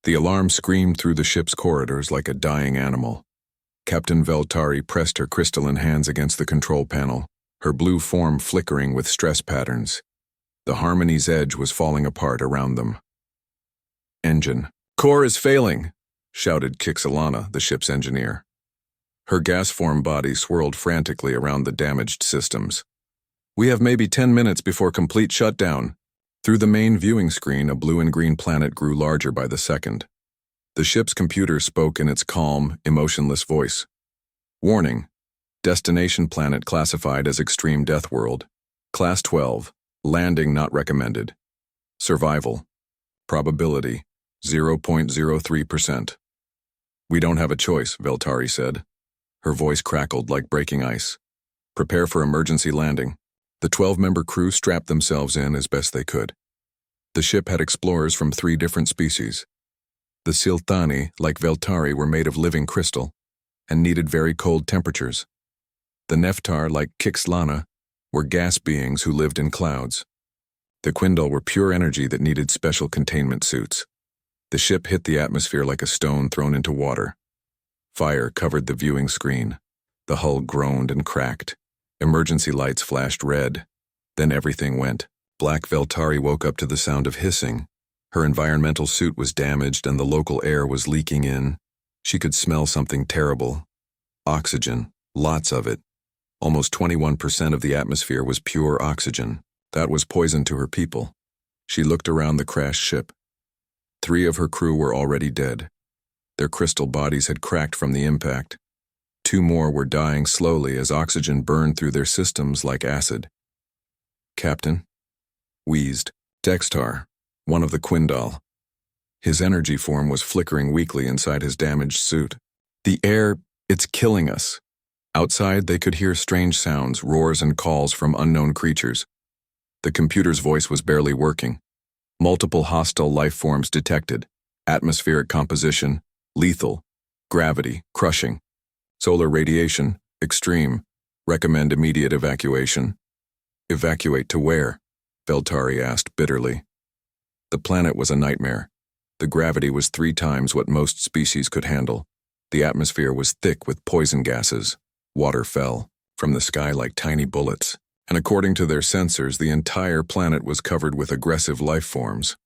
The alarm screamed through the ship's corridors like a dying animal. Captain Veltari pressed her crystalline hands against the control panel, her blue form flickering with stress patterns. The Harmony's edge was falling apart around them. Engine. "Core is failing," shouted Kixalana, the ship's engineer. Her gas-form body swirled frantically around the damaged systems. "We have maybe 10 minutes before complete shutdown." Through the main viewing screen, a blue and green planet grew larger by the second. The ship's computer spoke in its calm, emotionless voice. "Warning. Destination planet classified as Extreme Deathworld. Class 12. Landing not recommended. Survival. Probability, 0.03%. "We don't have a choice," Veltari said. Her voice crackled like breaking ice. "Prepare for emergency landing." The 12-member crew strapped themselves in as best they could. The ship had explorers from 3 different species. The Silthani, like Veltari, were made of living crystal and needed very cold temperatures. The Neftar, like Kixlana, were gas beings who lived in clouds. The Quindal were pure energy that needed special containment suits. The ship hit the atmosphere like a stone thrown into water. Fire covered the viewing screen. The hull groaned and cracked. Emergency lights flashed red. Then everything went. Black. Veltari woke up to the sound of hissing. Her environmental suit was damaged and the local air was leaking in. She could smell something terrible. Oxygen. Lots of it. Almost 21% of the atmosphere was pure oxygen. That was poison to her people. She looked around the crashed ship. 3 of her crew were already dead. Their crystal bodies had cracked from the impact. 2 more were dying slowly as oxygen burned through their systems like acid. "Captain," wheezed Dextar, one of the Quindal. His energy form was flickering weakly inside his damaged suit. "The air, it's killing us." Outside, they could hear strange sounds, roars and calls from unknown creatures. The computer's voice was barely working. Multiple hostile life forms detected. Atmospheric composition, lethal. Gravity, crushing. Solar radiation, extreme. Recommend immediate evacuation. "Evacuate to where?" Veltari asked bitterly. The planet was a nightmare. The gravity was 3 times what most species could handle. The atmosphere was thick with poison gases. Water fell from the sky like tiny bullets. And according to their sensors, the entire planet was covered with aggressive life forms.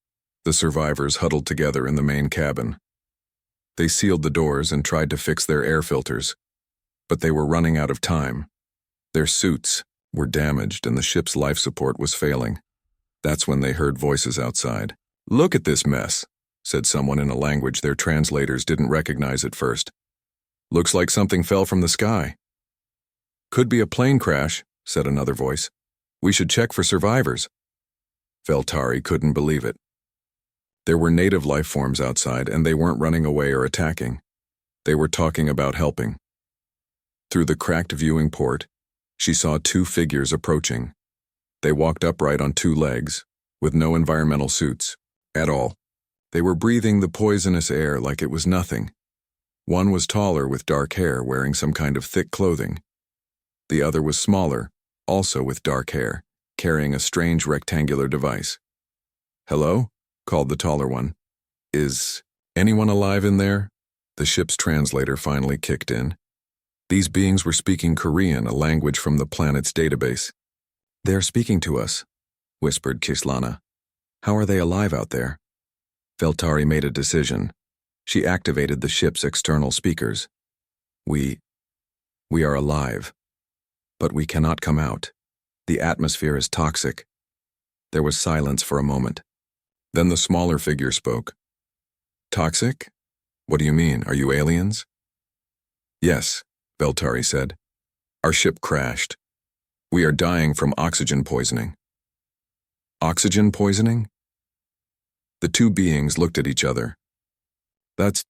The survivors huddled together in the main cabin. They sealed the doors and tried to fix their air filters, but they were running out of time. Their suits were damaged and the ship's life support was failing. That's when they heard voices outside. "Look at this mess," said someone in a language their translators didn't recognize at first. "Looks like something fell from the sky." "Could be a plane crash," said another voice. "We should check for survivors." Veltari couldn't believe it. There were native life forms outside, and they weren't running away or attacking. They were talking about helping. Through the cracked viewing port, she saw 2 figures approaching. They walked upright on 2 legs, with no environmental suits at all. They were breathing the poisonous air like it was nothing. One was taller with dark hair, wearing some kind of thick clothing. The other was smaller, also with dark hair, carrying a strange rectangular device. "Hello?" called the taller one. "Is anyone alive in there?" The ship's translator finally kicked in. These beings were speaking Korean, a language from the planet's database. "They're speaking to us," whispered Kislana. "How are they alive out there?" Veltari made a decision. She activated the ship's external speakers. We are alive. But we cannot come out. The atmosphere is toxic." There was silence for a moment. Then the smaller figure spoke. "Toxic? What do you mean? Are you aliens?" "Yes," Veltari said. "Our ship crashed. We are dying from oxygen poisoning." "Oxygen poisoning?" The 2 beings looked at each other. "That's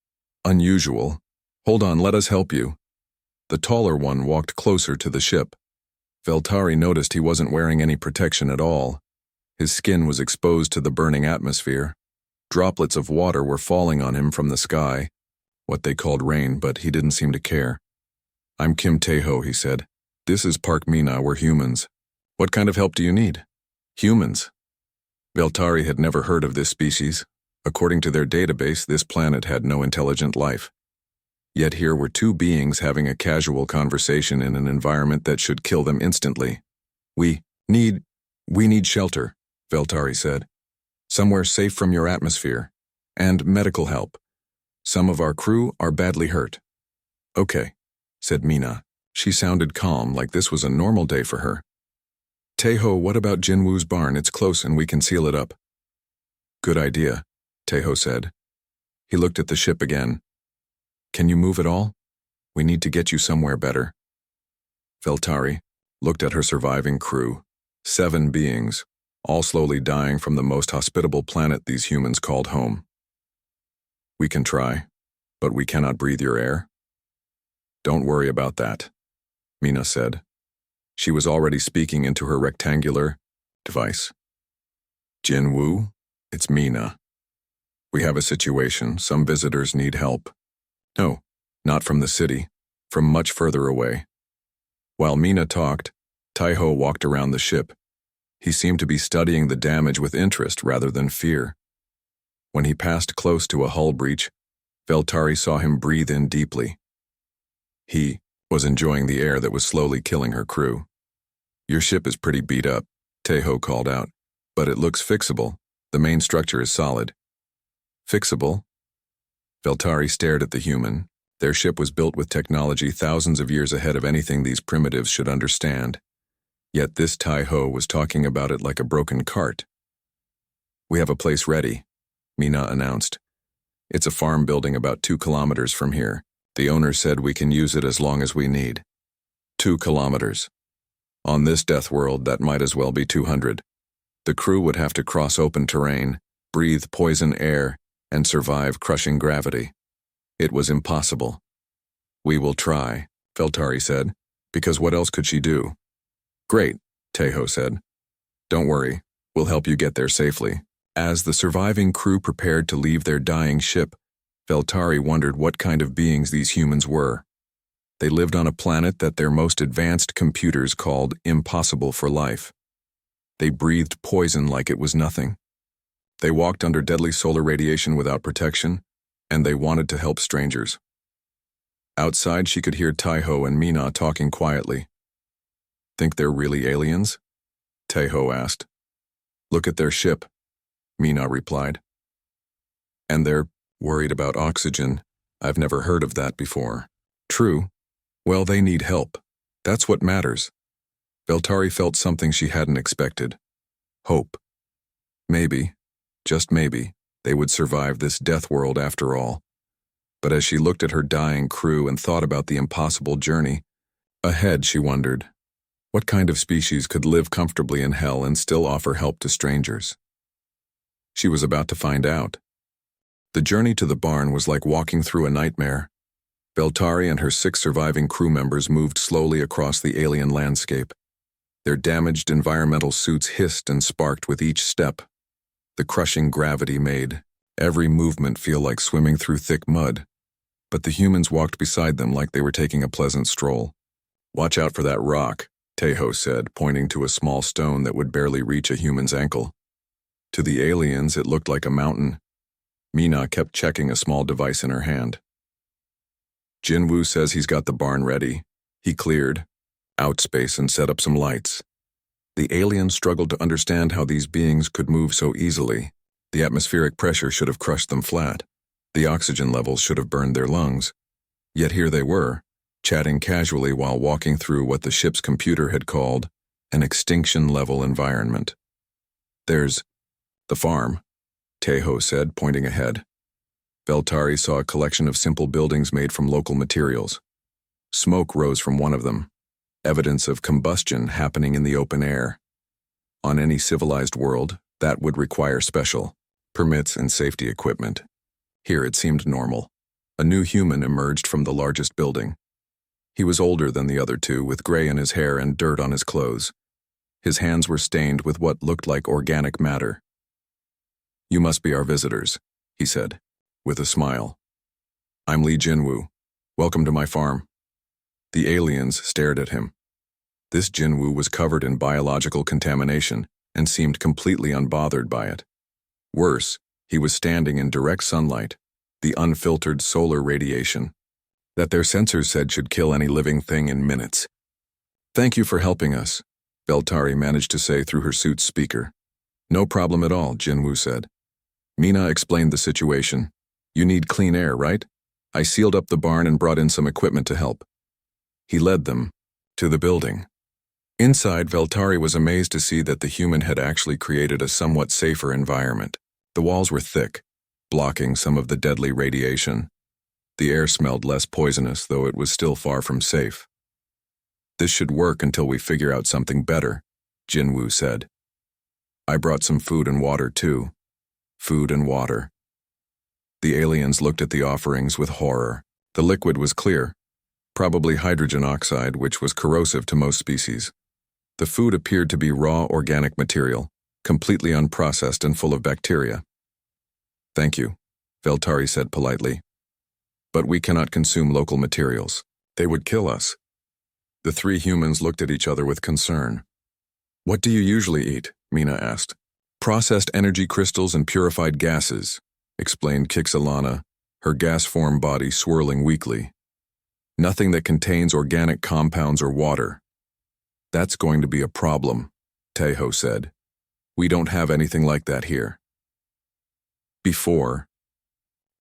unusual. Hold on, let us help you." The taller one walked closer to the ship. Veltari noticed he wasn't wearing any protection at all. His skin was exposed to the burning atmosphere. Droplets of water were falling on him from the sky, what they called rain, but he didn't seem to care. "I'm Kim Taeho," he said. "This is Park Mina, we're humans. What kind of help do you need?" "Humans." Veltari had never heard of this species. According to their database, this planet had no intelligent life. Yet here were two beings having a casual conversation in an environment that should kill them instantly. We need shelter, Veltari said. Somewhere safe from your atmosphere. And medical help. Some of our crew are badly hurt. Okay, said Mina. She sounded calm, like this was a normal day for her. Taeho, what about Jinwoo's barn? It's close and we can seal it up. Good idea, Taeho said. He looked at the ship again. Can you move at all? We need to get you somewhere better. Veltari looked at her surviving crew. 7 beings, all slowly dying from the most hospitable planet these humans called home. We can try, but we cannot breathe your air. Don't worry about that, Mina said. She was already speaking into her rectangular device. Jinwoo, it's Mina. We have a situation. Some visitors need help. No, not from the city, from much further away. While Mina talked, Taeho walked around the ship. He seemed to be studying the damage with interest rather than fear. When he passed close to a hull breach, Veltari saw him breathe in deeply. He was enjoying the air that was slowly killing her crew. Your ship is pretty beat up, Taeho called out, but it looks fixable. The main structure is solid. Fixable? Veltari stared at the human. Their ship was built with technology thousands of years ahead of anything these primitives should understand. Yet this Taeho was talking about it like a broken cart. We have a place ready, Mina announced. It's a farm building about 2 kilometers from here. The owner said we can use it as long as we need. 2 kilometers. On this Deathworld, that might as well be 200. The crew would have to cross open terrain, breathe poison air, and survive crushing gravity. It was impossible. We will try, Veltari said, because what else could she do? Great, Taeho said. Don't worry, we'll help you get there safely. As the surviving crew prepared to leave their dying ship, Veltari wondered what kind of beings these humans were. They lived on a planet that their most advanced computers called impossible for life. They breathed poison like it was nothing. They walked under deadly solar radiation without protection, and they wanted to help strangers. Outside, she could hear Taeho and Mina talking quietly. Think they're really aliens? Taeho asked. Look at their ship, Mina replied. And they're worried about oxygen. I've never heard of that before. True. Well, they need help. That's what matters. Veltari felt something she hadn't expected. Hope. Maybe, just maybe, they would survive this death world after all. But as she looked at her dying crew and thought about the impossible journey ahead, she wondered, what kind of species could live comfortably in hell and still offer help to strangers? She was about to find out. The journey to the barn was like walking through a nightmare. Veltari and her 6 surviving crew members moved slowly across the alien landscape. Their damaged environmental suits hissed and sparked with each step. The crushing gravity made every movement feel like swimming through thick mud. But the humans walked beside them like they were taking a pleasant stroll. Watch out for that rock, Taeho said, pointing to a small stone that would barely reach a human's ankle. To the aliens, it looked like a mountain. Mina kept checking a small device in her hand. Jinwoo says he's got the barn ready. He cleared out space and set up some lights. The aliens struggled to understand how these beings could move so easily. The atmospheric pressure should have crushed them flat. The oxygen levels should have burned their lungs. Yet here they were, chatting casually while walking through what the ship's computer had called an extinction-level environment. There's the farm, Taeho said, pointing ahead. Veltari saw a collection of simple buildings made from local materials. Smoke rose from one of them, evidence of combustion happening in the open air. On any civilized world, that would require special permits and safety equipment. Here it seemed normal. A new human emerged from the largest building. He was older than the other 2, with gray in his hair and dirt on his clothes. His hands were stained with what looked like organic matter. You must be our visitors, he said, with a smile. I'm Lee Jinwoo. Welcome to my farm. The aliens stared at him. This Jinwoo was covered in biological contamination and seemed completely unbothered by it. Worse, He was standing in direct sunlight, the unfiltered solar radiation that their sensors said should kill any living thing in minutes. "Thank you for helping us," Veltari managed to say through her suit's speaker. "No problem at all," Jinwoo said. Mina explained the situation. "You need clean air, right? I sealed up the barn and brought in some equipment to help." He led them to the building. Inside, Veltari was amazed to see that the human had actually created a somewhat safer environment. The walls were thick, blocking some of the deadly radiation. The air smelled less poisonous, though it was still far from safe. "This should work until we figure out something better," Jinwoo said. "I brought some food and water, too." Food and water. The aliens looked at the offerings with horror. The liquid was clear, probably hydrogen oxide, which was corrosive to most species. The food appeared to be raw organic material, completely unprocessed and full of bacteria. "Thank you," Veltari said politely. "But we cannot consume local materials. They would kill us." The three humans looked at each other with concern. "What do you usually eat?" Mina asked. "Processed energy crystals and purified gases," explained Kixalana, her gas-form body swirling weakly. "Nothing that contains organic compounds or water." "That's going to be a problem," Taeho said. "We don't have anything like that here." Before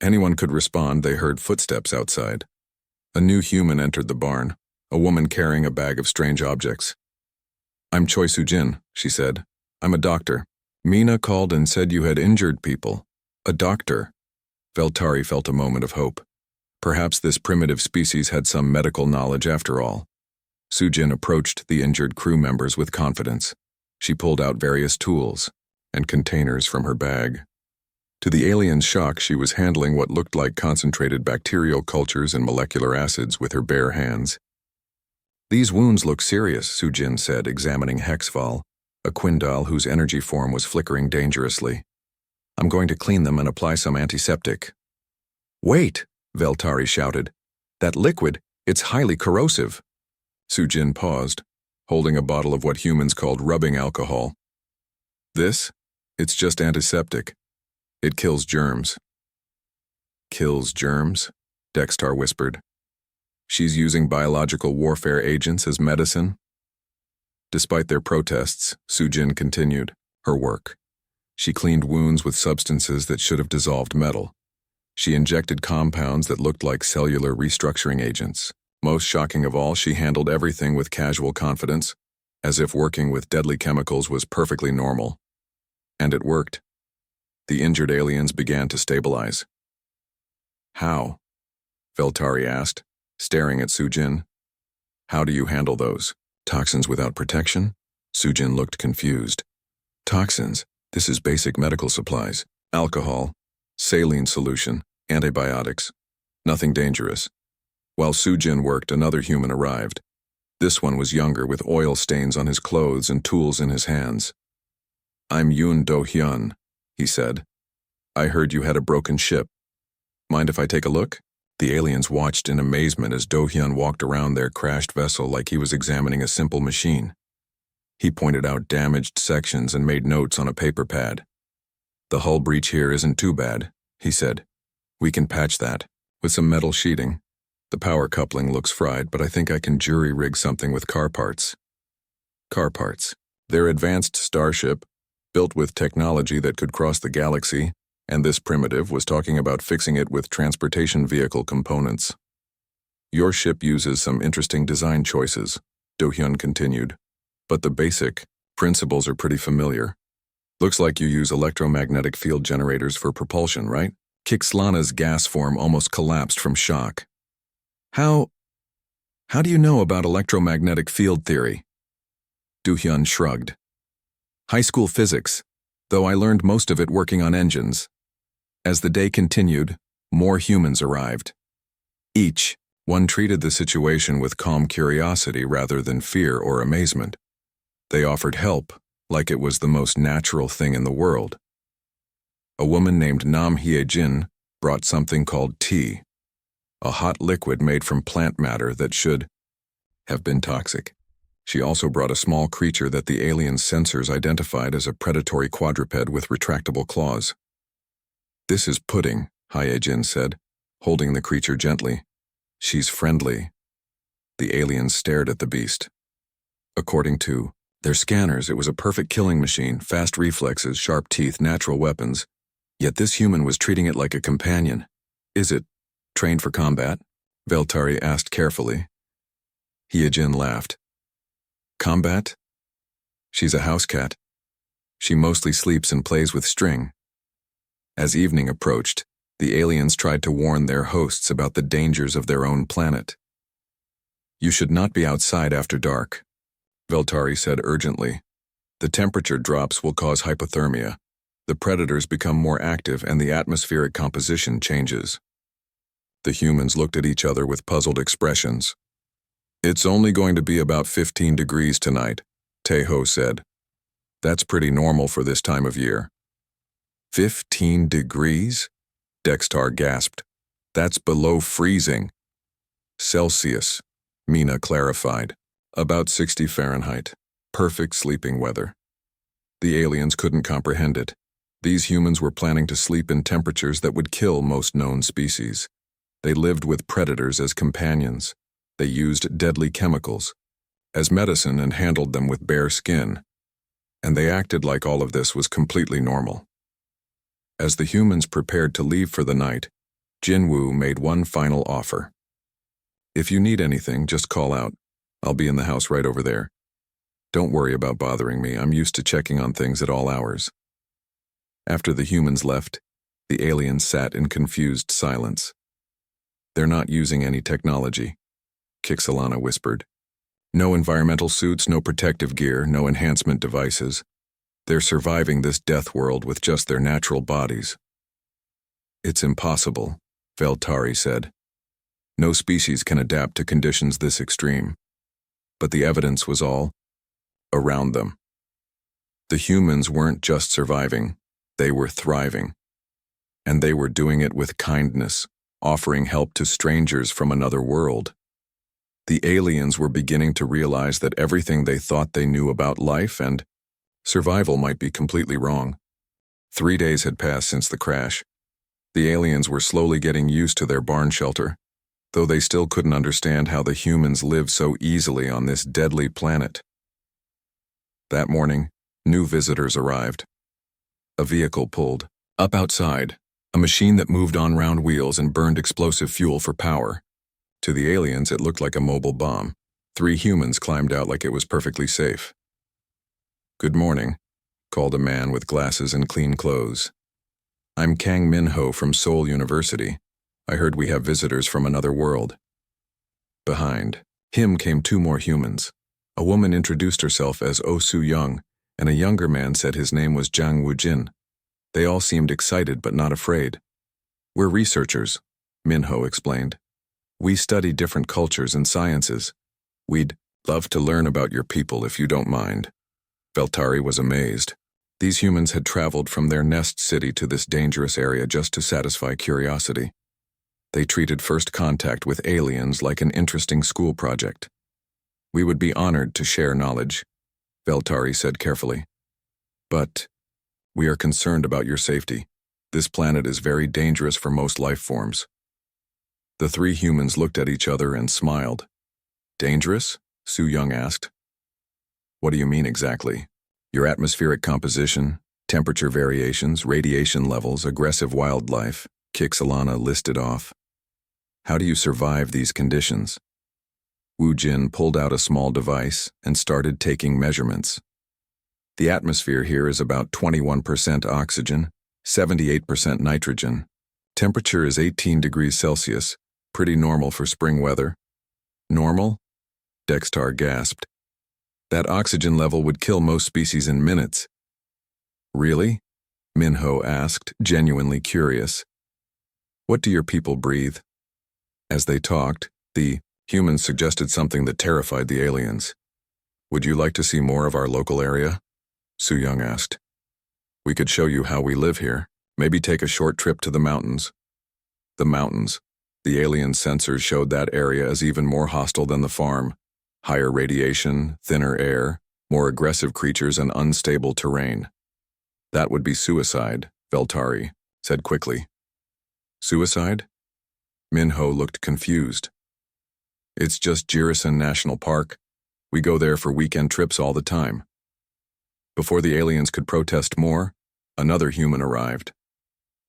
anyone could respond, they heard footsteps outside. A new human entered the barn, a woman carrying a bag of strange objects. "I'm Choi Soo-jin," she said. "I'm a doctor. Mina called and said you had injured people." A doctor. Veltari felt a moment of hope. Perhaps this primitive species had some medical knowledge after all. Soo-jin approached the injured crew members with confidence. She pulled out various tools and containers from her bag. To the alien's shock, she was handling what looked like concentrated bacterial cultures and molecular acids with her bare hands. "These wounds look serious," Soo-jin said, examining Hexval, a quindal whose energy form was flickering dangerously. "I'm going to clean them and apply some antiseptic." "Wait!" Veltari shouted. "That liquid, it's highly corrosive." Soo-jin paused, holding a bottle of what humans called rubbing alcohol. "This? It's just antiseptic. It kills germs." "Kills germs?" Dextar whispered. "She's using biological warfare agents as medicine?" Despite their protests, Soo-jin continued her work. She cleaned wounds with substances that should have dissolved metal. She injected compounds that looked like cellular restructuring agents. Most shocking of all, she handled everything with casual confidence, as if working with deadly chemicals was perfectly normal. And it worked. The injured aliens began to stabilize. "How?" Veltari asked, staring at Soo-jin. "How do you handle those? Toxins without protection?" Soo-jin looked confused. "Toxins? This is basic medical supplies. Alcohol, saline solution, antibiotics. Nothing dangerous." While Soo-jin worked, another human arrived. This one was younger, with oil stains on his clothes and tools in his hands. "I'm Yoon Do-hyun," he said. "I heard you had a broken ship. Mind if I take a look?" The aliens watched in amazement as Do-hyun walked around their crashed vessel like he was examining a simple machine. He pointed out damaged sections and made notes on a paper pad. "The hull breach here isn't too bad," he said. "We can patch that with some metal sheeting. The power coupling looks fried, but I think I can jury-rig something with car parts." Car parts. Their advanced starship, built with technology that could cross the galaxy, and this primitive was talking about fixing it with transportation vehicle components. "Your ship uses some interesting design choices," Do-hyun continued, "but the basic principles are pretty familiar. Looks like you use electromagnetic field generators for propulsion, right?" Kixlana's gas form almost collapsed from shock. How do you know about electromagnetic field theory?" Do-hyun shrugged. "High school physics, though I learned most of it working on engines." As the day continued, more humans arrived. Each one treated the situation with calm curiosity rather than fear or amazement. They offered help like it was the most natural thing in the world. A woman named Nam Hye-jin brought something called tea, a hot liquid made from plant matter that should have been toxic. She also brought a small creature that the alien sensors identified as a predatory quadruped with retractable claws. This is Pudding, Hyejin said, holding the creature gently. She's friendly. The aliens stared at the beast. According to their scanners, it was a perfect killing machine, fast reflexes, sharp teeth, natural weapons. Yet this human was treating it like a companion. Is it trained for combat? Veltari asked carefully. Hyejin laughed. Combat? She's a house cat. She mostly sleeps and plays with string. As evening approached, the aliens tried to warn their hosts about the dangers of their own planet. You should not be outside after dark, Veltari said urgently. The temperature drops will cause hypothermia. The predators become more active and the atmospheric composition changes. The humans looked at each other with puzzled expressions. It's only going to be about 15 degrees tonight, Teho said. That's pretty normal for this time of year. 15 degrees? Dextar gasped. That's below freezing. Celsius, Mina clarified. About 60 Fahrenheit. Perfect sleeping weather. The aliens couldn't comprehend it. These humans were planning to sleep in temperatures that would kill most known species. They lived with predators as companions. They used deadly chemicals as medicine and handled them with bare skin. And they acted like all of this was completely normal. As the humans prepared to leave for the night, Jinwoo made one final offer. If you need anything, just call out. I'll be in the house right over there. Don't worry about bothering me. I'm used to checking on things at all hours. After the humans left, the aliens sat in confused silence. They're not using any technology, Kixalana whispered. No environmental suits, no protective gear, no enhancement devices. They're surviving this death world with just their natural bodies. It's impossible, Veltari said. No species can adapt to conditions this extreme. But the evidence was all around them. The humans weren't just surviving, they were thriving. And they were doing it with kindness, offering help to strangers from another world. The aliens were beginning to realize that everything they thought they knew about life and survival might be completely wrong. 3 days had passed since the crash. The aliens were slowly getting used to their barn shelter, though they still couldn't understand how the humans lived so easily on this deadly planet. That morning, new visitors arrived. A vehicle pulled up outside, a machine that moved on round wheels and burned explosive fuel for power. To the aliens, it looked like a mobile bomb. 3 humans climbed out like it was perfectly safe. Good morning, called a man with glasses and clean clothes. I'm Kang Minho from Seoul University. I heard we have visitors from another world. Behind him came 2 more humans. A woman introduced herself as Oh Soo-young, and a younger man said his name was Jang Woo-jin. They all seemed excited but not afraid. We're researchers, Minho explained. We study different cultures and sciences. We'd love to learn about your people if you don't mind. Veltari was amazed. These humans had traveled from their nest city to this dangerous area just to satisfy curiosity. They treated first contact with aliens like an interesting school project. We would be honored to share knowledge, Veltari said carefully. But we are concerned about your safety. This planet is very dangerous for most life forms. The 3 humans looked at each other and smiled. Dangerous? Soo-young asked. What do you mean exactly? Your atmospheric composition, temperature variations, radiation levels, aggressive wildlife, Kixalana listed off. How do you survive these conditions? Woo-jin pulled out a small device and started taking measurements. The atmosphere here is about 21% oxygen, 78% nitrogen. Temperature is 18 degrees Celsius, pretty normal for spring weather. Normal? Dextar gasped. That oxygen level would kill most species in minutes. Really? Minho asked, genuinely curious. What do your people breathe? As they talked, the humans suggested something that terrified the aliens. Would you like to see more of our local area? Soo-young asked. We could show you how we live here. Maybe take a short trip to the mountains. The mountains. The alien sensors showed that area as even more hostile than the farm. Higher radiation, thinner air, more aggressive creatures and unstable terrain. That would be suicide, Veltari, said quickly. Suicide? Minho looked confused. It's just Jirison National Park. We go there for weekend trips all the time. Before the aliens could protest more, another human arrived.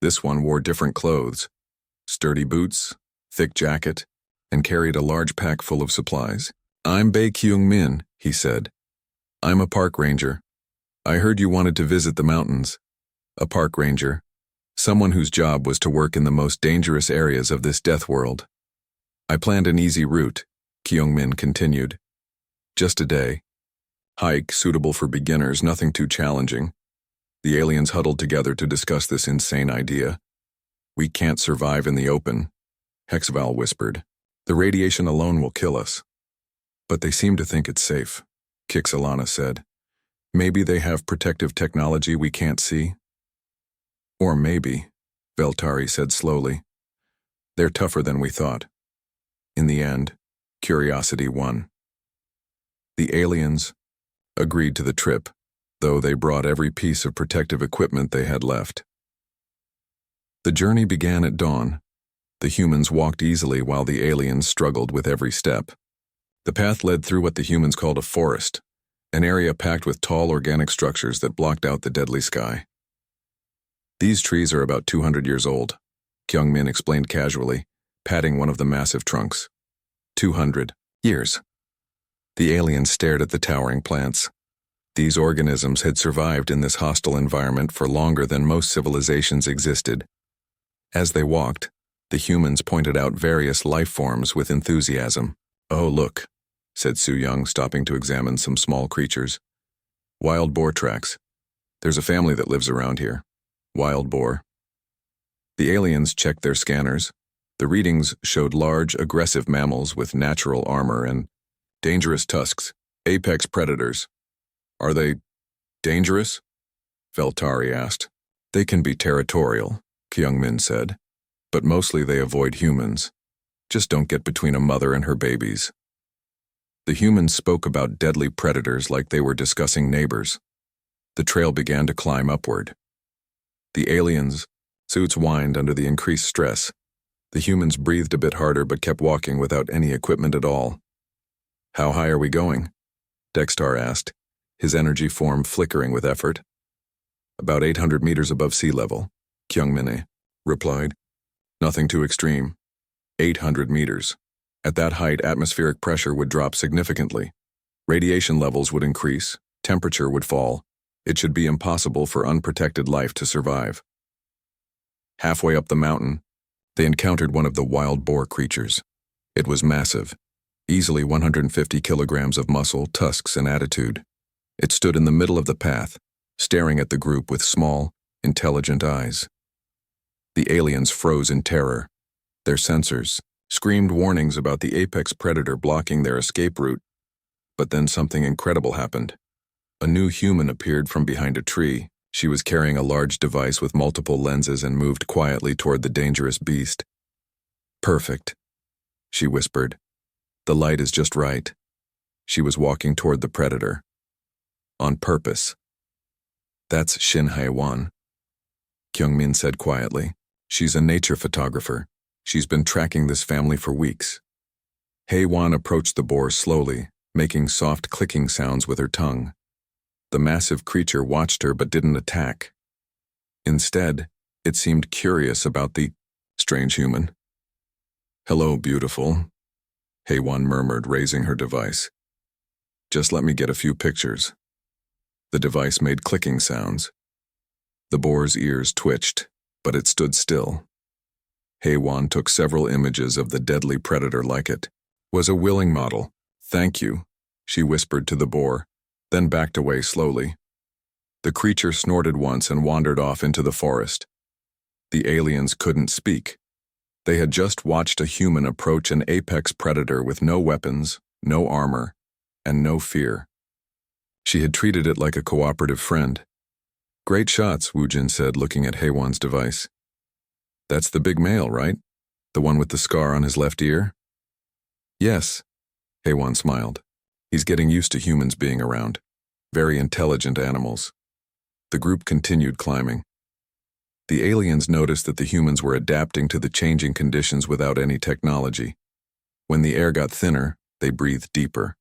This one wore different clothes, sturdy boots, thick jacket, and carried a large pack full of supplies. I'm Bae Kyung Min, he said. I'm a park ranger. I heard you wanted to visit the mountains. A park ranger. Someone whose job was to work in the most dangerous areas of this death world. I planned an easy route, Kyung Min continued. Just a day. Hike suitable for beginners, nothing too challenging. The aliens huddled together to discuss this insane idea. We can't survive in the open, Hexval whispered. The radiation alone will kill us. But they seem to think it's safe, Kixalana said. Maybe they have protective technology we can't see? Or maybe, Veltari said slowly. They're tougher than we thought. In the end, curiosity won. The aliens agreed to the trip, though they brought every piece of protective equipment they had left. The journey began at dawn. The humans walked easily while the aliens struggled with every step. The path led through what the humans called a forest, an area packed with tall organic structures that blocked out the deadly sky. These trees are about 200 years old, Kyung Min explained casually, patting one of the massive trunks. 200 years. The aliens stared at the towering plants. These organisms had survived in this hostile environment for longer than most civilizations existed. As they walked, the humans pointed out various life forms with enthusiasm. Oh, look, said Su Young, stopping to examine some small creatures. Wild boar tracks. There's a family that lives around here. Wild boar. The aliens checked their scanners. The readings showed large, aggressive mammals with natural armor and dangerous tusks, apex predators. Are they dangerous? Veltari asked. They can be territorial, Kyung Min said, but mostly they avoid humans. Just don't get between a mother and her babies. The humans spoke about deadly predators like they were discussing neighbors. The trail began to climb upward. The aliens' suits whined under the increased stress. The humans breathed a bit harder but kept walking without any equipment at all. How high are we going? Dextar asked, his energy form flickering with effort. About 800 meters above sea level, Kyung Min replied. Nothing too extreme. 800 meters. At that height, atmospheric pressure would drop significantly. Radiation levels would increase, temperature would fall. It should be impossible for unprotected life to survive. Halfway up the mountain, they encountered one of the wild boar creatures. It was massive, easily 150 kilograms of muscle, tusks, and attitude. It stood in the middle of the path, staring at the group with small, intelligent eyes. The aliens froze in terror. Their sensors screamed warnings about the apex predator blocking their escape route. But then something incredible happened. A new human appeared from behind a tree. She was carrying a large device with multiple lenses and moved quietly toward the dangerous beast. Perfect, she whispered. The light is just right. She was walking toward the predator. On purpose. That's Shin Hae-won, Kyung Min said quietly. She's a nature photographer. She's been tracking this family for weeks. Hae-won approached the boar slowly, making soft clicking sounds with her tongue. The massive creature watched her but didn't attack. Instead, it seemed curious about the strange human. Hello, beautiful, Hae-won murmured, raising her device. Just let me get a few pictures. The device made clicking sounds. The boar's ears twitched, but it stood still. Hae-won took several images of the deadly predator like it. Was a willing model. Thank you, she whispered to the boar, then backed away slowly. The creature snorted once and wandered off into the forest. The aliens couldn't speak. They had just watched a human approach an apex predator with no weapons, no armor, and no fear. She had treated it like a cooperative friend. Great shots, Woojin said, looking at Hae-won's device. That's the big male, right? The one with the scar on his left ear? Yes, Hae-won smiled. He's getting used to humans being around. Very intelligent animals. The group continued climbing. The aliens noticed that the humans were adapting to the changing conditions without any technology. When the air got thinner, they breathed deeper.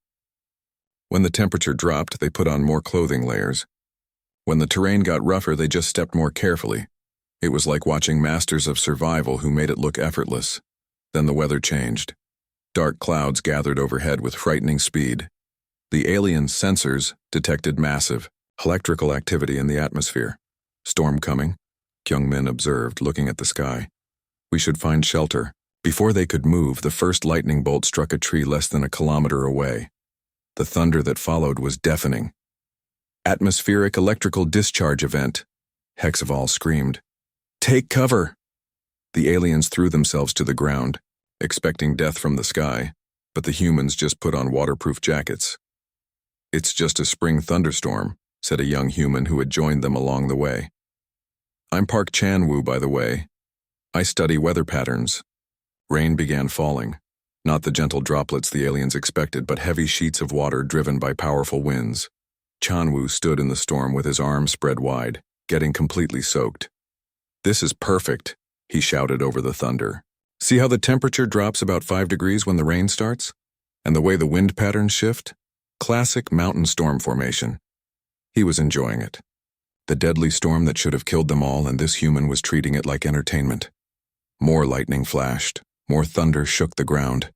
When the temperature dropped, they put on more clothing layers. When the terrain got rougher, they just stepped more carefully. It was like watching masters of survival who made it look effortless. Then the weather changed. Dark clouds gathered overhead with frightening speed. The alien sensors detected massive electrical activity in the atmosphere. Storm coming, Kyung-min observed, looking at the sky. We should find shelter. Before they could move, the first lightning bolt struck a tree less than a kilometer away. The thunder that followed was deafening. Atmospheric electrical discharge event, HFY screamed. Take cover! The aliens threw themselves to the ground, expecting death from the sky, but the humans just put on waterproof jackets. It's just a spring thunderstorm, said a young human who had joined them along the way. I'm Park Chan-woo, by the way. I study weather patterns. Rain began falling. Not the gentle droplets the aliens expected, but heavy sheets of water driven by powerful winds. Chan-woo stood in the storm with his arms spread wide, getting completely soaked. This is perfect, he shouted over the thunder. See how the temperature drops about 5 degrees when the rain starts? And the way the wind patterns shift? Classic mountain storm formation. He was enjoying it. The deadly storm that should have killed them all, and this human was treating it like entertainment. More lightning flashed. More thunder shook the ground.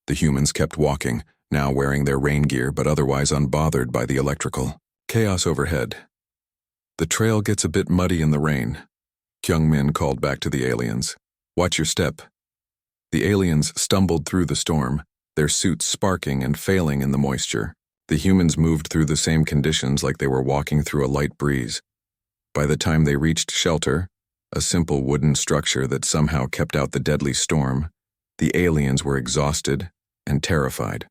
The humans kept walking, now wearing their rain gear but otherwise unbothered by the electrical chaos overhead. The trail gets a bit muddy in the rain. Kyung-min called back to the aliens. Watch your step. The aliens stumbled through the storm, their suits sparking and failing in the moisture. The humans moved through the same conditions like they were walking through a light breeze. By the time they reached shelter, a simple wooden structure that somehow kept out the deadly storm, the aliens were exhausted and terrified.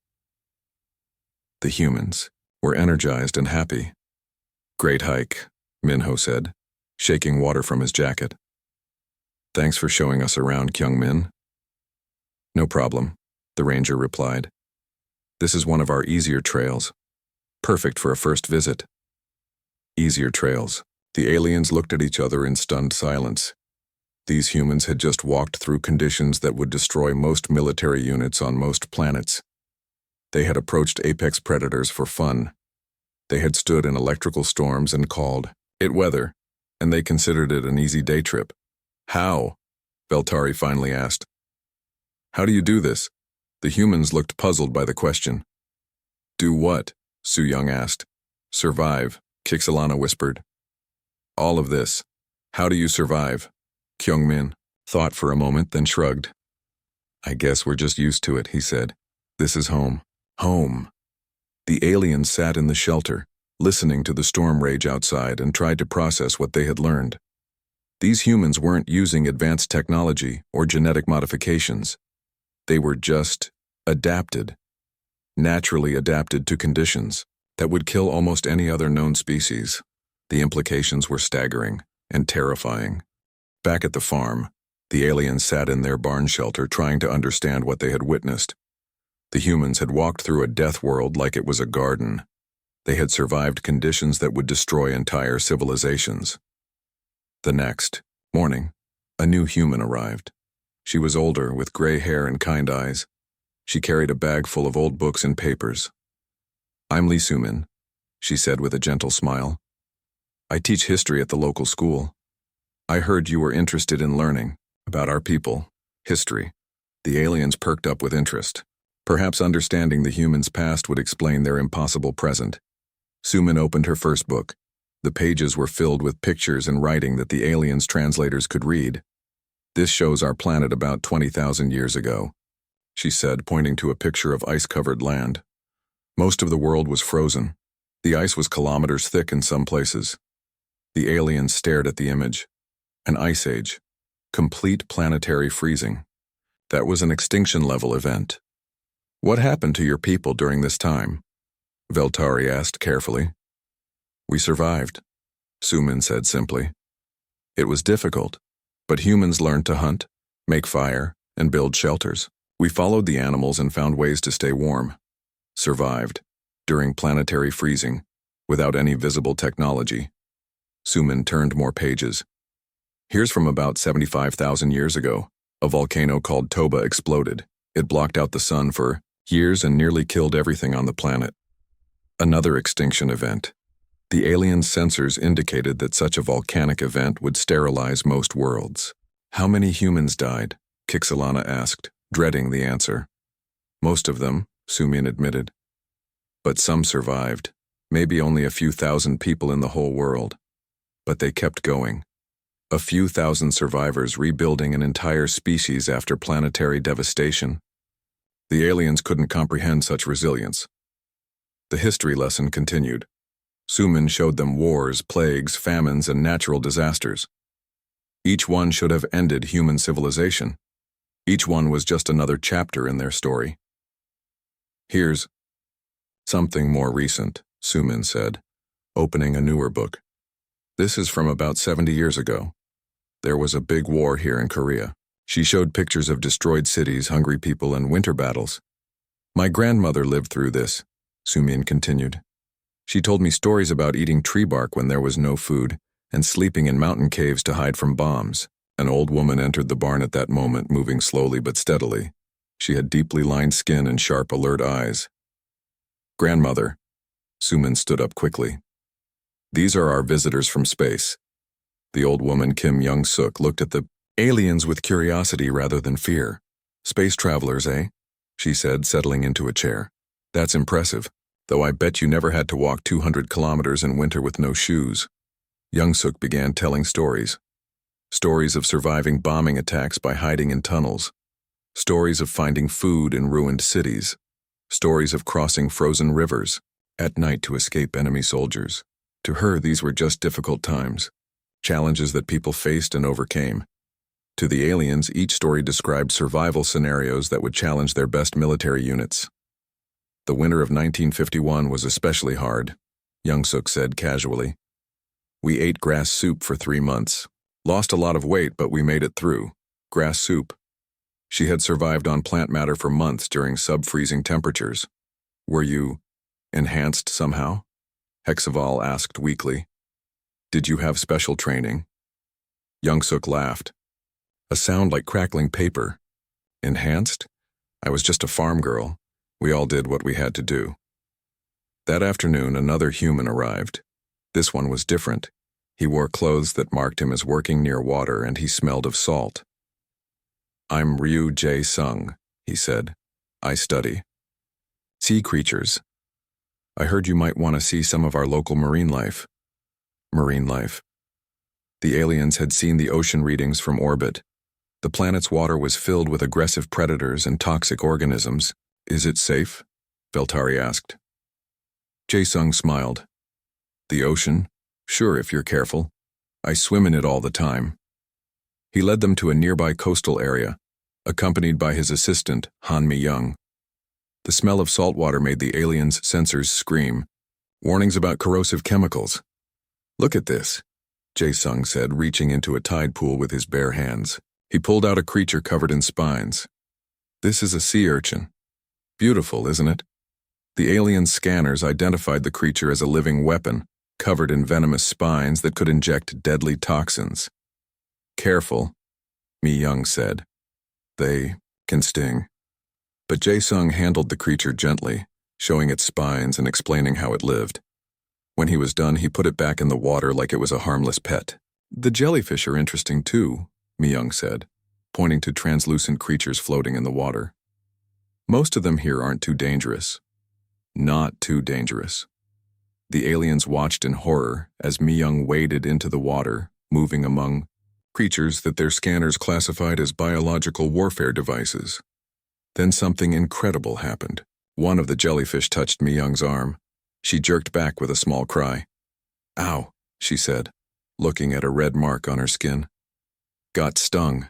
The humans were energized and happy. Great hike, Minho said, shaking water from his jacket. Thanks for showing us around, Kyung-min. No problem, the ranger replied. This is one of our easier trails. Perfect for a first visit. Easier trails. The aliens looked at each other in stunned silence. These humans had just walked through conditions that would destroy most military units on most planets. They had approached apex predators for fun. They had stood in electrical storms and called it weather, and they considered it an easy day trip. How? Beltari finally asked. How do you do this? The humans looked puzzled by the question. Do what? Su-young asked. Survive, Kixalana whispered. All of this. How do you survive? Kyung-min thought for a moment, then shrugged. I guess we're just used to it, he said. This is home. Home. The aliens sat in the shelter, listening to the storm rage outside, and tried to process what they had learned. These humans weren't using advanced technology or genetic modifications. They were just adapted, naturally adapted to conditions that would kill almost any other known species. The implications were staggering and terrifying. Back at the farm, the aliens sat in their barn shelter trying to understand what they had witnessed. The humans had walked through a death world like it was a garden. They had survived conditions that would destroy entire civilizations. The next morning, a new human arrived. She was older, with gray hair and kind eyes. She carried a bag full of old books and papers. I'm Lee Soo-min, she said with a gentle smile. I teach history at the local school. I heard you were interested in learning about our people, history. The aliens perked up with interest. Perhaps understanding the humans' past would explain their impossible present. Soo-min opened her first book. The pages were filled with pictures and writing that the aliens' translators could read. This shows our planet about 20,000 years ago, she said, pointing to a picture of ice-covered land. Most of the world was frozen. The ice was kilometers thick in some places. The aliens stared at the image. An ice age. Complete planetary freezing. That was an extinction-level event. What happened to your people during this time? Veltari asked carefully. We survived, Soo-min said simply. It was difficult, but humans learned to hunt, make fire, and build shelters. We followed the animals and found ways to stay warm. Survived, during planetary freezing, without any visible technology. Soo-min turned more pages. Here's from about 75,000 years ago. A volcano called Toba exploded. It blocked out the sun for years and nearly killed everything on the planet. Another extinction event. The alien sensors indicated that such a volcanic event would sterilize most worlds. How many humans died? Kixalana asked, dreading the answer. Most of them, Sumin admitted. But some survived. Maybe only a few thousand people in the whole world. But they kept going. A few thousand survivors rebuilding an entire species after planetary devastation. The aliens couldn't comprehend such resilience. The history lesson continued. Sumin showed them wars, plagues, famines, and natural disasters. Each one should have ended human civilization. Each one was just another chapter in their story. Here's something more recent, Sumin said, opening a newer book. This is from about 70 years ago. There was a big war here in Korea. She showed pictures of destroyed cities, hungry people, and winter battles. My grandmother lived through this, Sumin continued. She told me stories about eating tree bark when there was no food and sleeping in mountain caves to hide from bombs. An old woman entered the barn at that moment, moving slowly but steadily. She had deeply lined skin and sharp, alert eyes. Grandmother, Sumin stood up quickly. These are our visitors from space. The old woman, Kim Young-suk, looked at the aliens with curiosity rather than fear. Space travelers, eh? She said, settling into a chair. That's impressive, though I bet you never had to walk 200 kilometers in winter with no shoes. Young-suk began telling stories. Stories of surviving bombing attacks by hiding in tunnels. Stories of finding food in ruined cities. Stories of crossing frozen rivers at night to escape enemy soldiers. To her, these were just difficult times. Challenges that people faced and overcame. To the aliens, each story described survival scenarios that would challenge their best military units. The winter of 1951 was especially hard, Young-suk said casually. We ate grass soup for 3 months. Lost a lot of weight, but we made it through. Grass soup. She had survived on plant matter for months during sub-freezing temperatures. Were you enhanced somehow? Hexaval asked weakly. Did you have special training? Young-suk laughed. A sound like crackling paper. Enhanced? I was just a farm girl. We all did what we had to do. That afternoon, another human arrived. This one was different. He wore clothes that marked him as working near water, and he smelled of salt. I'm Ryu Jae-sung, he said. I study sea creatures. I heard you might want to see some of our local marine life. Marine life. The aliens had seen the ocean readings from orbit. The planet's water was filled with aggressive predators and toxic organisms. Is it safe? Veltari asked. Jae-sung smiled. The ocean? Sure, if you're careful. I swim in it all the time. He led them to a nearby coastal area, accompanied by his assistant, Han Mi-young. The smell of salt water made the aliens' sensors scream. Warnings about corrosive chemicals. Look at this, Jae-sung said, reaching into a tide pool with his bare hands. He pulled out a creature covered in spines. This is a sea urchin. Beautiful, isn't it? The alien scanners identified the creature as a living weapon, covered in venomous spines that could inject deadly toxins. Careful, Mi-young said. They can sting. But Jae-sung handled the creature gently, showing its spines and explaining how it lived. When he was done, he put it back in the water like it was a harmless pet. The jellyfish are interesting too, Mi-young said, pointing to translucent creatures floating in the water. Most of them here aren't too dangerous. Not too dangerous. The aliens watched in horror as Mi-young waded into the water, moving among creatures that their scanners classified as biological warfare devices. Then something incredible happened. One of the jellyfish touched Mi-young's arm. She jerked back with a small cry. Ow, she said, looking at a red mark on her skin. Got stung.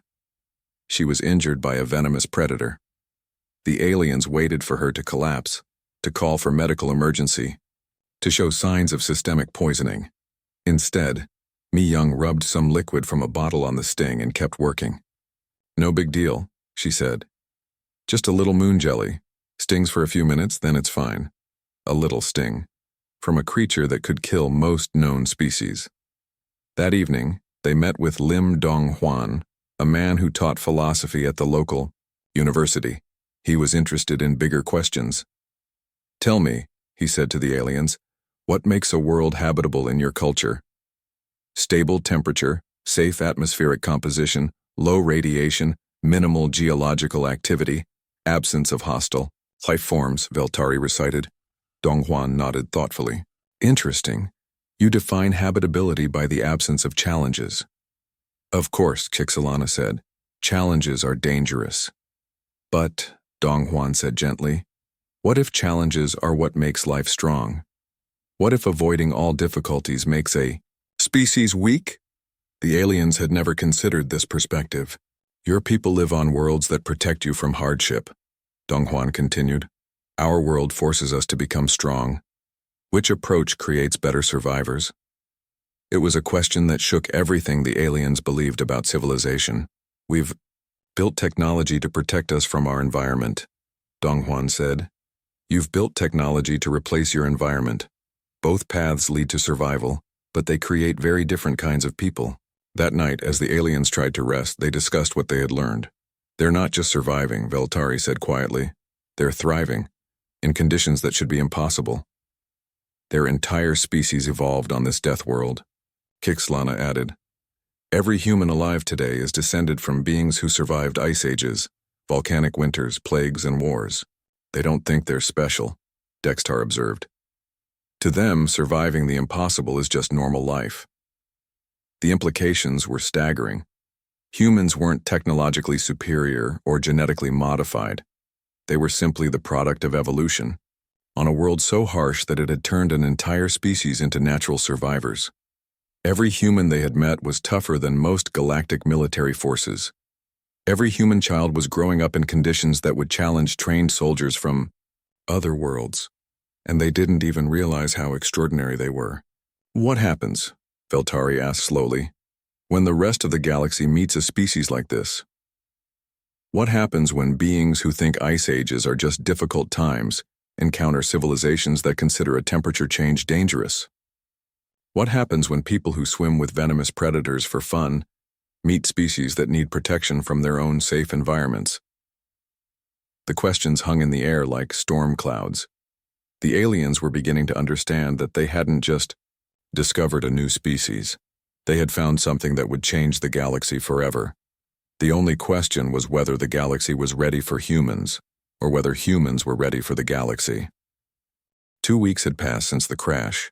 She was injured by a venomous predator. The aliens waited for her to collapse, to call for medical emergency, to show signs of systemic poisoning. Instead, Mi-young rubbed some liquid from a bottle on the sting and kept working. No big deal, she said. Just a little moon jelly. Stings for a few minutes, then it's fine. A little sting. From a creature that could kill most known species. That evening, They met with Lim Dong Huan, a man who taught philosophy at the local university. He was interested in bigger questions. "Tell me," he said to the aliens, "what makes a world habitable in your culture?" "Stable temperature, safe atmospheric composition, low radiation, minimal geological activity, absence of hostile life forms," Veltari recited. Dong Huan nodded thoughtfully. "Interesting. You define habitability by the absence of challenges." "Of course," Kixalana said. "Challenges are dangerous." "But," Dong Huan said gently, "what if challenges are what makes life strong? What if avoiding all difficulties makes a species weak?" The aliens had never considered this perspective. "Your people live on worlds that protect you from hardship," Dong Huan continued. "Our world forces us to become strong. Which approach creates better survivors?" It was a question that shook everything the aliens believed about civilization. "We've built technology to protect us from our environment," Dong Huan said. "You've built technology to replace your environment. Both paths lead to survival, but they create very different kinds of people." That night, as the aliens tried to rest, they discussed what they had learned. "They're not just surviving," Veltari said quietly. "They're thriving, in conditions that should be impossible. Their entire species evolved on this death world." Kixlana added, "Every human alive today is descended from beings who survived ice ages, volcanic winters, plagues, and wars. They don't think they're special," Dextar observed. "To them, surviving the impossible is just normal life." The implications were staggering. Humans weren't technologically superior or genetically modified. They were simply the product of evolution, on a world so harsh that it had turned an entire species into natural survivors. Every human they had met was tougher than most galactic military forces. Every human child was growing up in conditions that would challenge trained soldiers from other worlds, and they didn't even realize how extraordinary they were. "What happens," Veltari asked slowly, "when the rest of the galaxy meets a species like this? What happens when beings who think ice ages are just difficult times encounter civilizations that consider a temperature change dangerous? What happens when people who swim with venomous predators for fun meet species that need protection from their own safe environments?" The questions hung in the air like storm clouds. The aliens were beginning to understand that they hadn't just discovered a new species. They had found something that would change the galaxy forever. The only question was whether the galaxy was ready for humans, or whether humans were ready for the galaxy. 2 weeks had passed since the crash.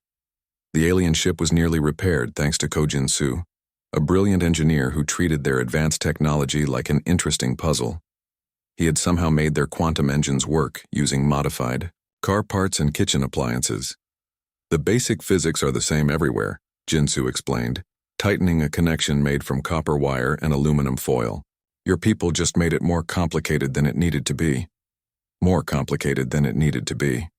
The alien ship was nearly repaired thanks to Kojin Su, a brilliant engineer who treated their advanced technology like an interesting puzzle. He had somehow made their quantum engines work using modified car parts and kitchen appliances. "The basic physics are the same everywhere," Jinsu explained, tightening a connection made from copper wire and aluminum foil. "Your people just made it more complicated than it needed to be." More complicated than it needed to be.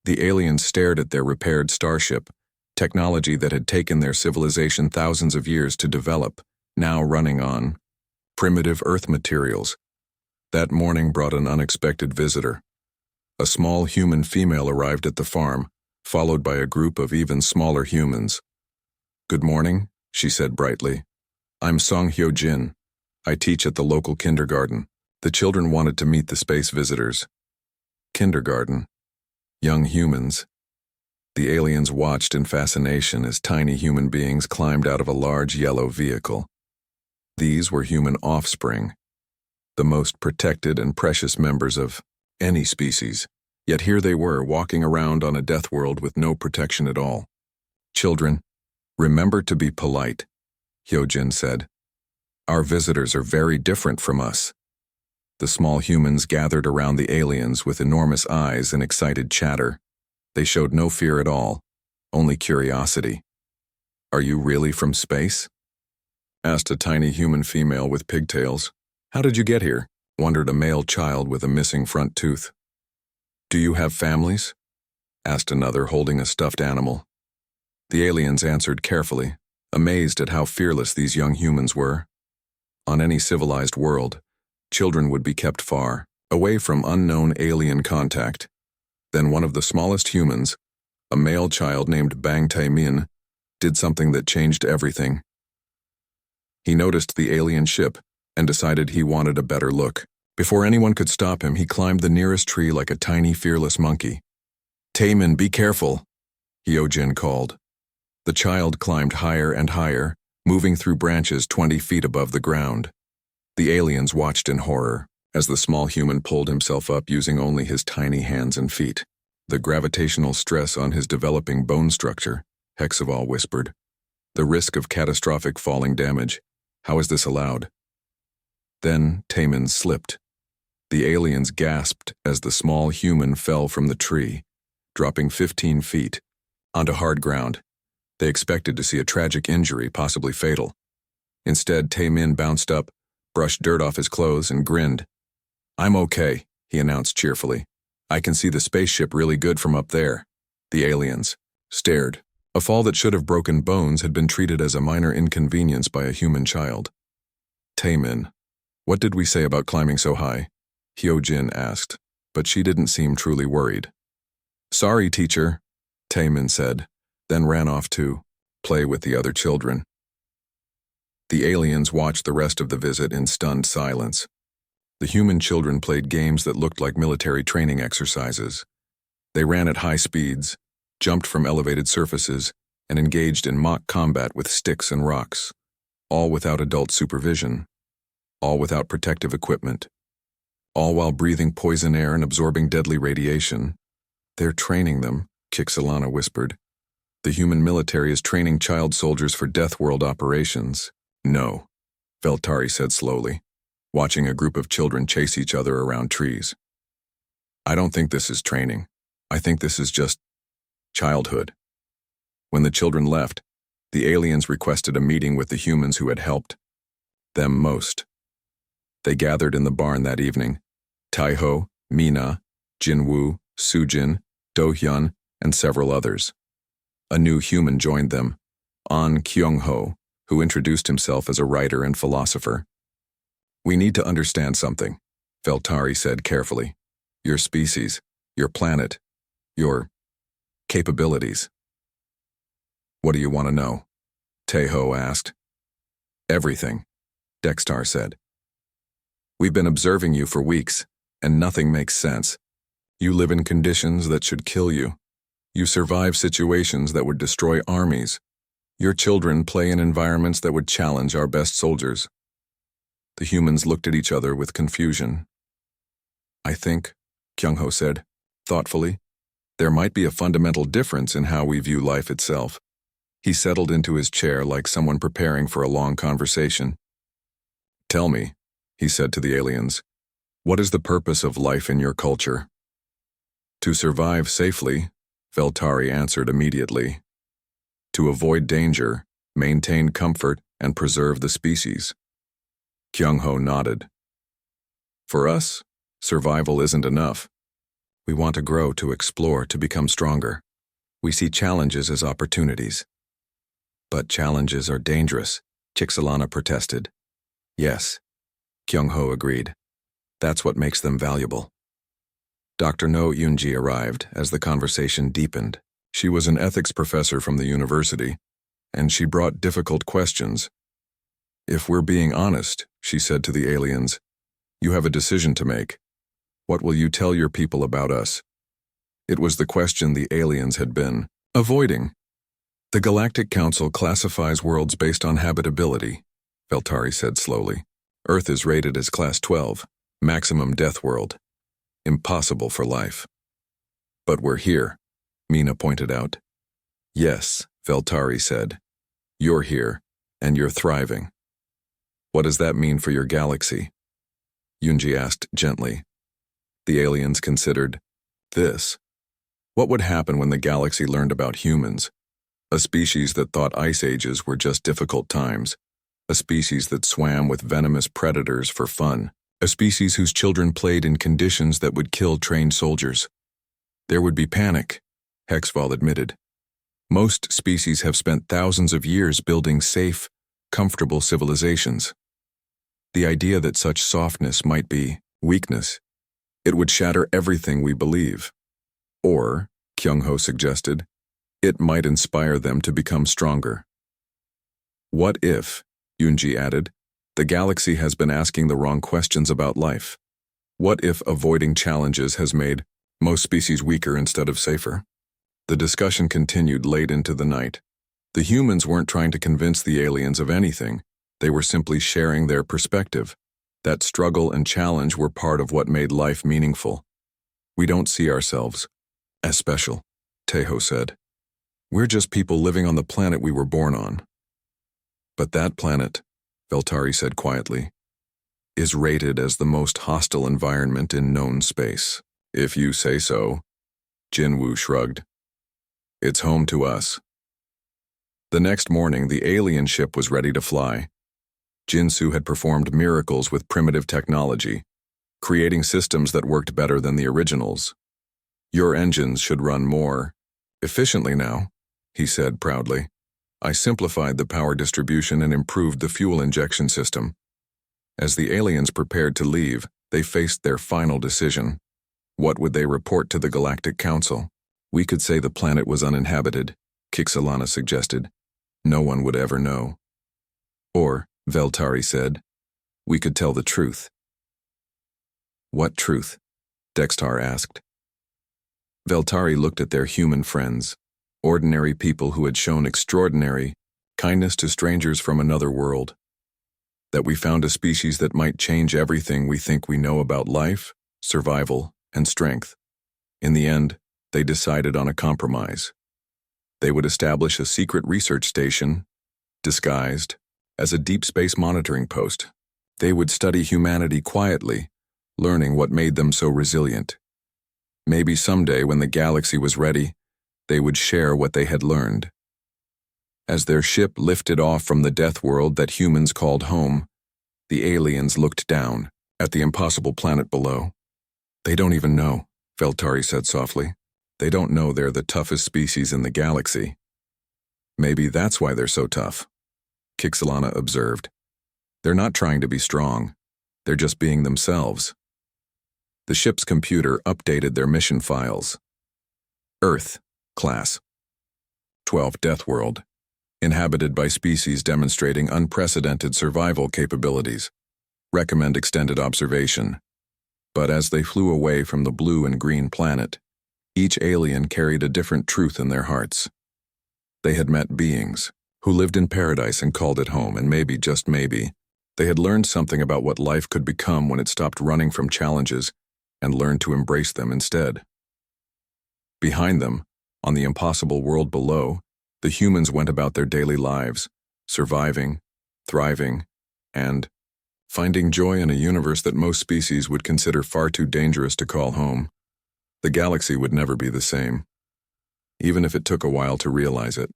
The aliens stared at their repaired starship, technology that had taken their civilization thousands of years to develop, now running on primitive Earth materials. That morning brought an unexpected visitor. A small human female arrived at the farm, followed by a group of even smaller humans. "Good morning," she said brightly. "I'm Song Hyo Jin. I teach at the local kindergarten." The children wanted to meet the space visitors. Kindergarten. Young humans. The aliens watched in fascination as tiny human beings climbed out of a large yellow vehicle. These were human offspring, the most protected and precious members of any species. Yet here they were, walking around on a death world with no protection at all. "Children, remember to be polite," Hyojin said. "Our visitors are very different from us." The small humans gathered around the aliens with enormous eyes and excited chatter. They showed no fear at all, only curiosity. "Are you really from space?" asked a tiny human female with pigtails. "How did you get here?" wondered a male child with a missing front tooth. "Do you have families?" asked another holding a stuffed animal. The aliens answered carefully, amazed at how fearless these young humans were. On any civilized world, children would be kept far, away from unknown alien contact. Then one of the smallest humans, a male child named Bang Tae-min, did something that changed everything. He noticed the alien ship and decided he wanted a better look. Before anyone could stop him, he climbed the nearest tree like a tiny, fearless monkey. "Taemin, be careful," Hyojin called. The child climbed higher and higher, moving through branches 20 feet above the ground. The aliens watched in horror as the small human pulled himself up using only his tiny hands and feet. "The gravitational stress on his developing bone structure," HFY whispered. "The risk of catastrophic falling damage. How is this allowed?" Then Taemin slipped. The aliens gasped as the small human fell from the tree, dropping 15 feet onto hard ground. They expected to see a tragic injury, possibly fatal. Instead, Taemin bounced up, brushed dirt off his clothes, and grinned. "I'm okay," he announced cheerfully. "I can see the spaceship really good from up there." The aliens stared. A fall that should have broken bones had been treated as a minor inconvenience by a human child. "Taemin, what did we say about climbing so high?" Hyojin asked, but she didn't seem truly worried. "Sorry, teacher," Taemin said, then ran off to play with the other children. The aliens watched the rest of the visit in stunned silence. The human children played games that looked like military training exercises. They ran at high speeds, jumped from elevated surfaces, and engaged in mock combat with sticks and rocks, all without adult supervision, all without protective equipment, all while breathing poison air and absorbing deadly radiation. "They're training them," Kixalana whispered. "The human military is training child soldiers for Deathworld operations." "No," Veltari said slowly, watching a group of children chase each other around trees. "I don't think this is training. I think this is just childhood." When the children left, the aliens requested a meeting with the humans who had helped them most. They gathered in the barn that evening. Taiho, Mina, Jinwoo, Sujin, Dohyun, and several others. A new human joined them, An Kyungho, who introduced himself as a writer and philosopher. "We need to understand something," Veltari said carefully. "Your species, your planet, your capabilities." "What do you want to know?" Taeho asked. "Everything," Dextar said. "We've been observing you for weeks, and nothing makes sense. You live in conditions that should kill you. You survive situations that would destroy armies. Your children play in environments that would challenge our best soldiers." The humans looked at each other with confusion. "I think," Kyungho said, thoughtfully, "there might be a fundamental difference in how we view life itself." He settled into his chair like someone preparing for a long conversation. "Tell me," he said to the aliens, "what is the purpose of life in your culture?" "To survive safely," Veltari answered immediately. "To avoid danger, maintain comfort, and preserve the species." Kyungho nodded. "For us, survival isn't enough. We want to grow, to explore, to become stronger. We see challenges as opportunities." "But challenges are dangerous," Kixalana protested. "Yes," Kyungho agreed. "That's what makes them valuable." Dr. No Yoonji arrived as the conversation deepened. She was an ethics professor from the university, and she brought difficult questions. "If we're being honest," she said to the aliens, "you have a decision to make. What will you tell your people about us?" It was the question the aliens had been avoiding. "The Galactic Council classifies worlds based on habitability," Veltari said slowly. "Earth is rated as Class 12, maximum death world. Impossible for life." "But we're here," Mina pointed out. "Yes," Veltari said. "You're here, and you're thriving. What does that mean for your galaxy?" Yoonji asked gently. The aliens considered. This. What would happen when the galaxy learned about humans? A species that thought ice ages were just difficult times. A species that swam with venomous predators for fun. A species whose children played in conditions that would kill trained soldiers. There would be panic, HFY admitted. Most species have spent thousands of years building safe, comfortable civilizations. The idea that such softness might be weakness, it would shatter everything we believe. Or, Kyungho suggested, it might inspire them to become stronger. What if, Yunji added. The galaxy has been asking the wrong questions about life. What if avoiding challenges has made most species weaker instead of safer? The discussion continued late into the night. The humans weren't trying to convince the aliens of anything. They were simply sharing their perspective. That struggle and challenge were part of what made life meaningful. We don't see ourselves as special, Tejo said. We're just people living on the planet we were born on. But that planet, Veltari said quietly, is rated as the most hostile environment in known space. If you say so, Jinwoo shrugged. It's home to us. The next morning, the alien ship was ready to fly. Jinsu had performed miracles with primitive technology, creating systems that worked better than the originals. Your engines should run more efficiently now, he said proudly. I simplified the power distribution and improved the fuel injection system. As the aliens prepared to leave, they faced their final decision. What would they report to the Galactic Council? We could say the planet was uninhabited, Kixalana suggested. No one would ever know. Or, Veltari said, we could tell the truth. What truth? Dextar asked. Veltari looked at their human friends, ordinary people who had shown extraordinary kindness to strangers from another world. That we found a species that might change everything we think we know about life, survival, and strength. In the end, they decided on a compromise. They would establish a secret research station, disguised as a deep space monitoring post. They would study humanity quietly, learning what made them so resilient. Maybe someday, when the galaxy was ready, they would share what they had learned. As their ship lifted off from the Deathworld that humans called home, the aliens looked down at the impossible planet below. They don't even know, Veltari said softly. They don't know they're the toughest species in the galaxy. Maybe that's why they're so tough, Kixalana observed. They're not trying to be strong. They're just being themselves. The ship's computer updated their mission files. Earth, class. 12 Deathworld. Inhabited by species demonstrating unprecedented survival capabilities. Recommend extended observation. But as they flew away from the blue and green planet, each alien carried a different truth in their hearts. They had met beings who lived in paradise and called it home, and maybe, just maybe, they had learned something about what life could become when it stopped running from challenges and learned to embrace them instead. Behind them, on the impossible world below, the humans went about their daily lives, surviving, thriving, and finding joy in a universe that most species would consider far too dangerous to call home. The galaxy would never be the same, even if it took a while to realize it.